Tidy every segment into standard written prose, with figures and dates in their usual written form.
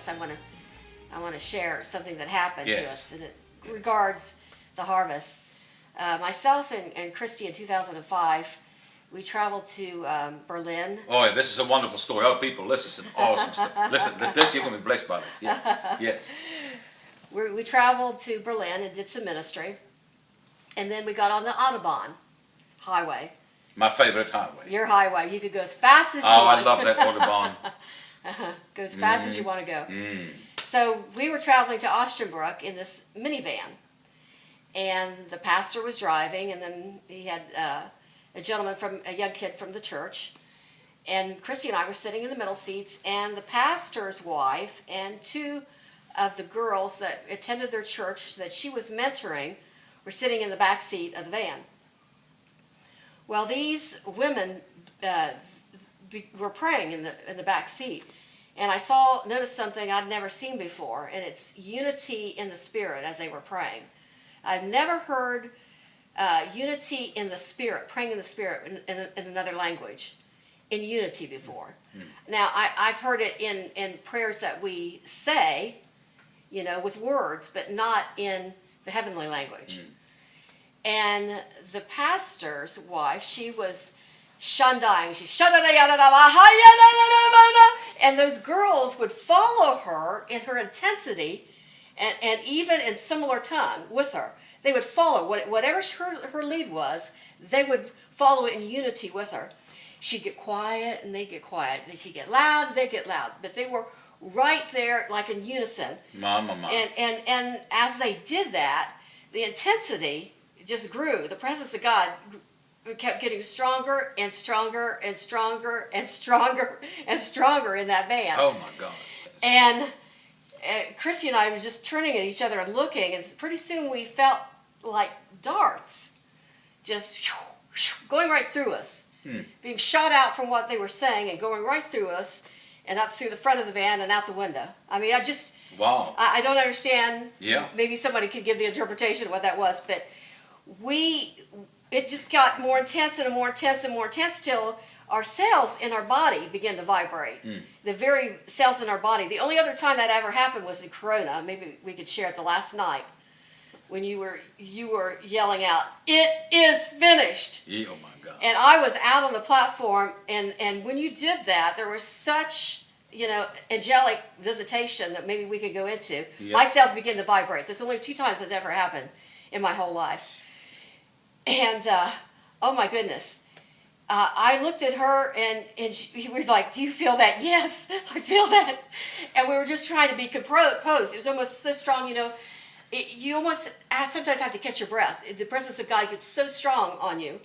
harvest, I want to share something that happened to us, and it regards the harvest. Myself and Cristy in 2005, we traveled to Berlin. Oh, yeah, this is a wonderful story. Oh, people, this is an awesome story. Listen, this you're going to be blessed by this. Yes. Yes. We traveled to Berlin and did some ministry, and then we got on the Autobahn highway. My favorite highway. Your highway. You could go as fast as you want. Oh, I love that Autobahn. Go as fast as you want to go. So we were traveling to Ostenbruck in this minivan, and the pastor was driving, and then he had a young kid from the church, and Cristy and I were sitting in the middle seats, and the pastor's wife and two of the girls that attended their church that she was mentoring were sitting in the back seat of the van. Well, these women were praying in the back seat, and I noticed something I'd never seen before, and it's unity in the Spirit as they were praying. I've never heard unity in the Spirit, praying in the Spirit in another language, in unity before. Now, I've heard it in prayers that we say, with words, but not in the heavenly language. And the pastor's wife, she was shandaying. And those girls would follow her in her intensity and even in similar tongue with her. They would follow whatever her lead was, they would follow it in unity with her. She'd get quiet and they'd get quiet. She'd get loud, they'd get loud. But they were right there like in unison. Mama. And as they did that, the intensity just grew. The presence of God kept getting stronger and stronger and stronger and stronger and stronger in that van. Oh my God. And Cristy and I were just turning at each other and looking, and pretty soon we felt like darts just going right through us, being shot out from what they were saying and going right through us and up through the front of the van and out the window. I mean, wow. I don't understand. Yeah. Maybe somebody could give the interpretation of what that was, but it just got more intense and more intense and more intense till our cells in our body began to vibrate. The very cells in our body. The only other time that ever happened was in Corona. Maybe we could share it the last night when you were yelling out, "It is finished!" Yeah, oh my God. And I was out on the platform, and when you did that, there was such angelic visitation that maybe we could go into. Yep. My cells began to vibrate. There's only 2 times that's ever happened in my whole life. And oh my goodness. I looked at her and we were like, "Do you feel that?" "Yes, I feel that." And we were just trying to be composed. It was almost so strong, you almost sometimes have to catch your breath. The presence of God gets so strong on you.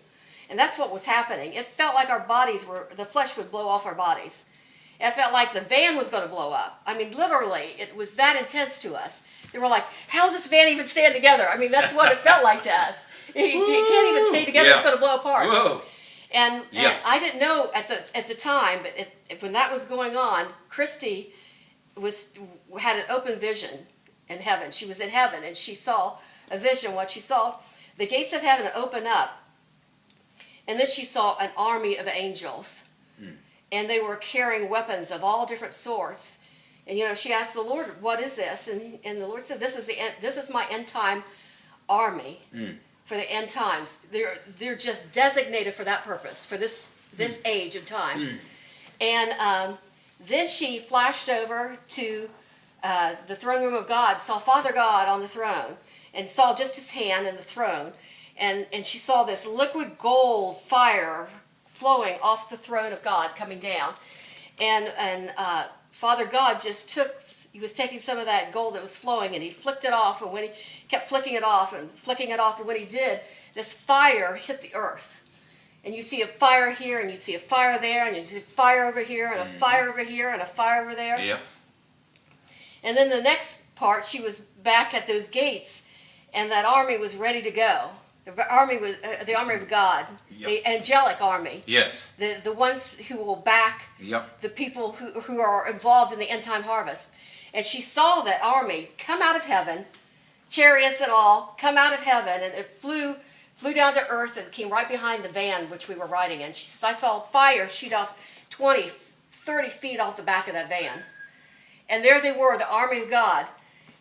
And that's what was happening. It felt like the flesh would blow off our bodies. It felt like the van was going to blow up. I mean, literally, it was that intense to us. They were like, "How's this van even stand together?" I mean, that's what it felt like to us. It can't even stay together. Yeah. It's going to blow apart. Whoa. And I didn't know at the time, but when that was going on, Cristy had an open vision in heaven. She was in heaven, and she saw a vision. What she saw, the gates of heaven open up, and then she saw an army of angels, and they were carrying weapons of all different sorts. And she asked the Lord, "What is this?" And the Lord said, "This is my end time army." For the end times. They're just designated for that purpose, for this age of time. And then she flashed over to the throne room of God, saw Father God on the throne, and saw just his hand in the throne. And she saw this liquid gold fire flowing off the throne of God coming down. And Father God he was taking some of that gold that was flowing, and he flicked it off, and when he kept flicking it off, and when he did, this fire hit the earth. And you see a fire here, and you see a fire there, and you see a fire over here, and a fire over here, and a fire over there. Yeah. And then the next part, she was back at those gates, and that army was ready to go. The army was the army of God, the angelic army. Yes. The ones who will back the people who are involved in the end time harvest. And she saw that army come out of heaven, chariots and all, come out of heaven, and it flew down to earth and came right behind the van which we were riding in. I saw fire shoot off 20, 30 feet off the back of that van. And there they were, the army of God.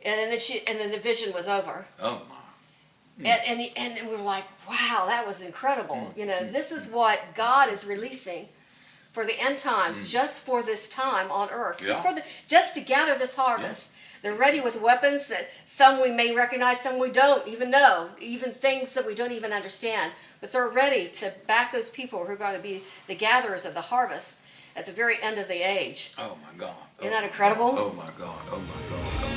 And then the vision was over. Oh my. And we were like, wow, that was incredible. You know, this is what God is releasing for the end times, just for this time on earth, just to gather this harvest. They're ready with weapons that some we may recognize, some we don't even know, even things that we don't even understand. But they're ready to back those people who are going to be the gatherers of the harvest at the very end of the age. Oh my God. Isn't that incredible? Oh my God. Oh my God.